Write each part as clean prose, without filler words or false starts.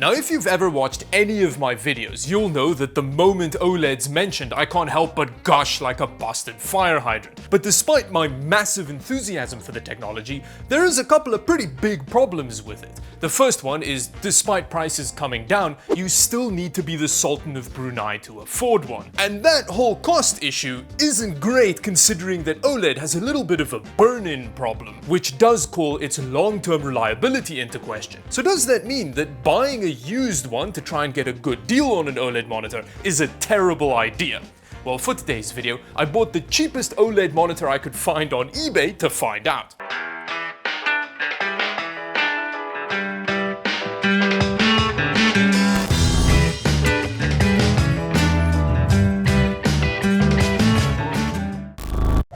Now, if you've ever watched any of my videos, you'll know that the moment OLED's mentioned, I can't help but gush like a busted fire hydrant. But despite my massive enthusiasm for the technology, there is a couple of pretty big problems with it. The first one is, despite prices coming down, you still need to be the Sultan of Brunei to afford one. And that whole cost issue isn't great considering that OLED has a little bit of a burn-in problem, which does call its long-term reliability into question. So does that mean that buying a used one to try and get a good deal on an OLED monitor is a terrible idea? Well, for today's video, I bought the cheapest OLED monitor I could find on eBay to find out.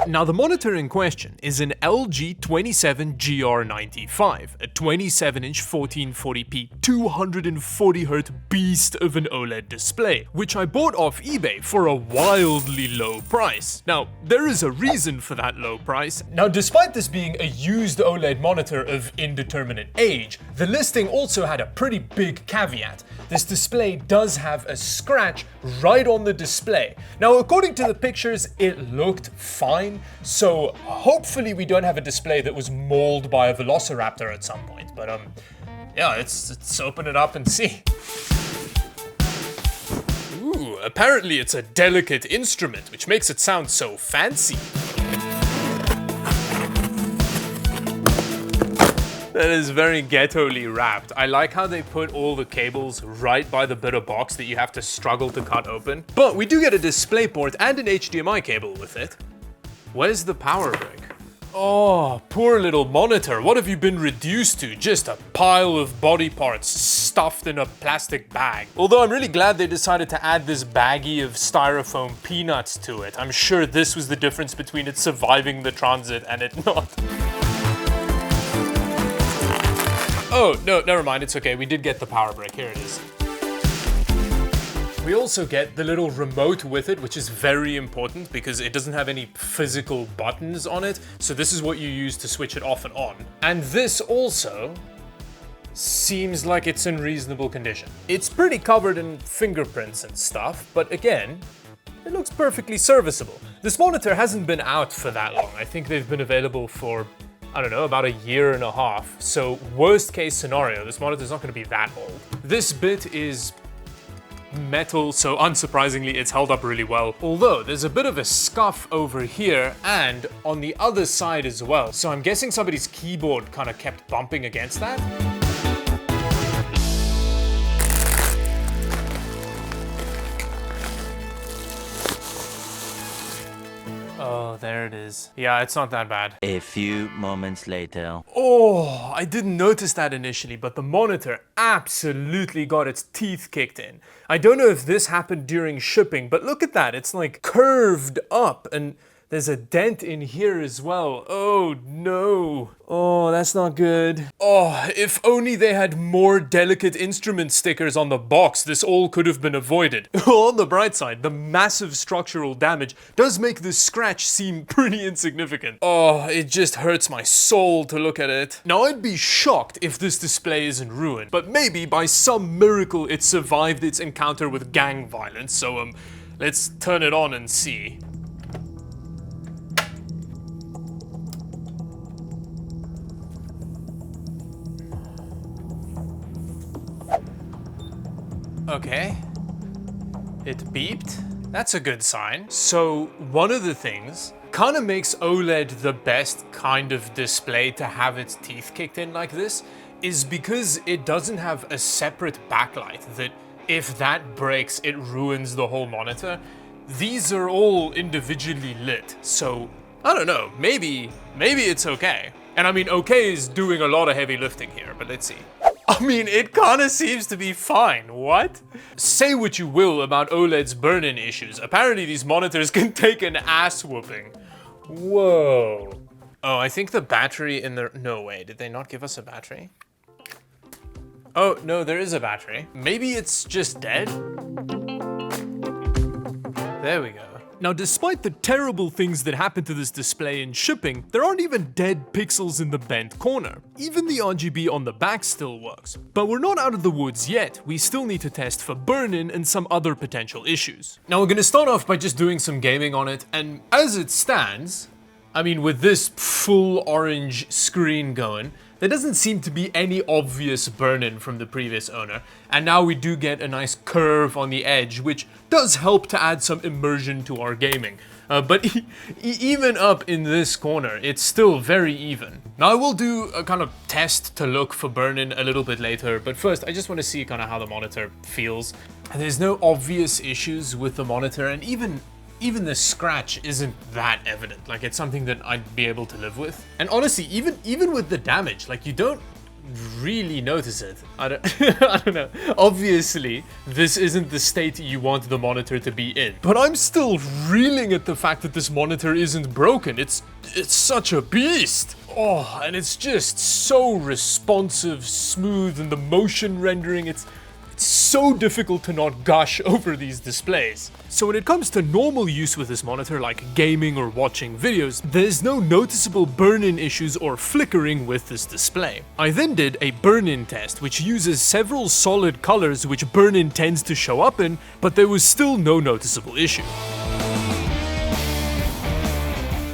Now, the monitor in question is an LG 27GR95, a 27-inch 1440p 240Hz beast of an OLED display, which I bought off eBay for a wildly low price. Now, there is a reason for that low price. Now, despite this being a used OLED monitor of indeterminate age, the listing also had a pretty big caveat. This display does have a scratch right on the display. Now, according to the pictures, it looked fine, so hopefully we don't have a display that was mauled by a velociraptor at some point. But yeah, let's open it up and see. Ooh, apparently it's a delicate instrument, which makes it sound so fancy. That is very ghetto-ly wrapped. I like how they put all the cables right by the bit of box that you have to struggle to cut open. But we do get a display port and an HDMI cable with it. Where's the power brick? Oh, poor little monitor. What have you been reduced to? Just a pile of body parts stuffed in a plastic bag. Although I'm really glad they decided to add this baggie of styrofoam peanuts to it. I'm sure this was the difference between it surviving the transit and it not. Oh, no, never mind, it's okay. We did get the power brick. Here it is. We also get the little remote with it, which is very important because it doesn't have any physical buttons on it. So this is what you use to switch it off and on. And this also seems like it's in reasonable condition. It's pretty covered in fingerprints and stuff, but again, it looks perfectly serviceable. This monitor hasn't been out for that long. I think they've been available for, I don't know, about a year and a half. So worst case scenario, this monitor is not going to be that old. This bit is metal, so unsurprisingly it's held up really well. Although there's a bit of a scuff over here and on the other side as well. So I'm guessing somebody's keyboard kind of kept bumping against that. Oh, there it is. Yeah, it's not that bad. A few moments later. Oh, I didn't notice that initially, but the monitor absolutely got its teeth kicked in. I don't know if this happened during shipping, but look at that. It's like curved up and there's a dent in here as well. Oh no. Oh, that's not good. Oh, if only they had more delicate instrument stickers on the box, this all could have been avoided. On the bright side, the massive structural damage does make this scratch seem pretty insignificant. Oh, it just hurts my soul to look at it. Now, I'd be shocked if this display isn't ruined, but maybe by some miracle it survived its encounter with gang violence. So, let's turn it on and see. Okay, it beeped. That's a good sign. So one of the things kind of makes OLED the best kind of display to have its teeth kicked in like this is because it doesn't have a separate backlight that if that breaks, it ruins the whole monitor. These are all individually lit. So I don't know, maybe it's okay. And I mean, okay is doing a lot of heavy lifting here, but let's see. I mean, it kinda seems to be fine, what? Say what you will about OLED's burn-in issues, apparently these monitors can take an ass whooping. Whoa. Oh, I think the battery in the... No way, did they not give us a battery? Oh, no, there is a battery. Maybe it's just dead? There we go. Now, despite the terrible things that happen to this display in shipping, there aren't even dead pixels in the bent corner. Even the RGB on the back still works. But we're not out of the woods yet. We still need to test for burn-in and some other potential issues. Now, we're gonna start off by just doing some gaming on it, and as it stands, I mean, with this full orange screen going, there doesn't seem to be any obvious burn-in from the previous owner, and now we do get a nice curve on the edge, which does help to add some immersion to our gaming. But even up in this corner, it's still very even. Now I will do a kind of test to look for burn-in a little bit later, but first I just want to see kind of how the monitor feels. There's no obvious issues with the monitor, and even the scratch isn't that evident. Like, it's something that I'd be able to live with. And honestly, even with the damage, like, you don't really notice it. I don't know. Obviously, this isn't the state you want the monitor to be in. But I'm still reeling at the fact that this monitor isn't broken. It's such a beast. Oh, and it's just so responsive, smooth, and the motion rendering, it's so difficult to not gush over these displays. So when it comes to normal use with this monitor, like gaming or watching videos, there's no noticeable burn-in issues or flickering with this display. I then did a burn-in test, which uses several solid colors which burn-in tends to show up in, but there was still no noticeable issue.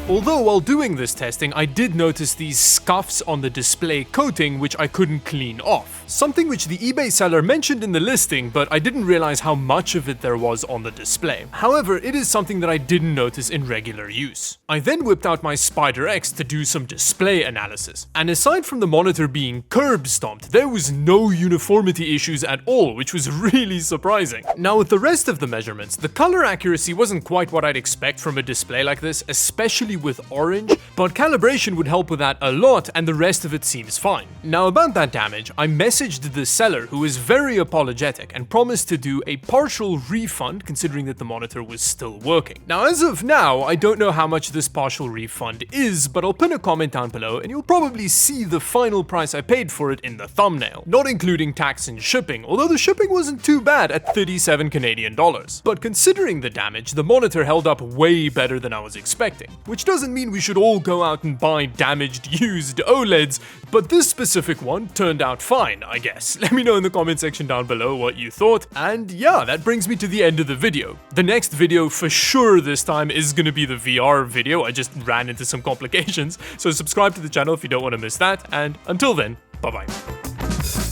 Although while doing this testing, I did notice these scuffs on the display coating which I couldn't clean off. Something which the eBay seller mentioned in the listing, but I didn't realize how much of it there was on the display. However, it is something that I didn't notice in regular use. I then whipped out my Spider X to do some display analysis. And aside from the monitor being curb stomped, there was no uniformity issues at all, which was really surprising. Now with the rest of the measurements, the color accuracy wasn't quite what I'd expect from a display like this, especially with orange, but calibration would help with that a lot, and the rest of it seems fine. Now about that damage, I messaged the seller, who is very apologetic and promised to do a partial refund considering that the monitor was still working. Now as of now, I don't know how much this partial refund is, but I'll pin a comment down below and you'll probably see the final price I paid for it in the thumbnail, not including tax and shipping, although the shipping wasn't too bad at 37 Canadian dollars. But considering the damage, the monitor held up way better than I was expecting, which doesn't mean we should all go out and buy damaged used OLEDs, but this specific one turned out fine, I guess. Let me know in the comment section down below what you thought, and yeah, that brings me to the end of the video. The next video for sure this time is gonna be the VR video. I just ran into some complications, so subscribe to the channel if you don't want to miss that, and until then, bye bye.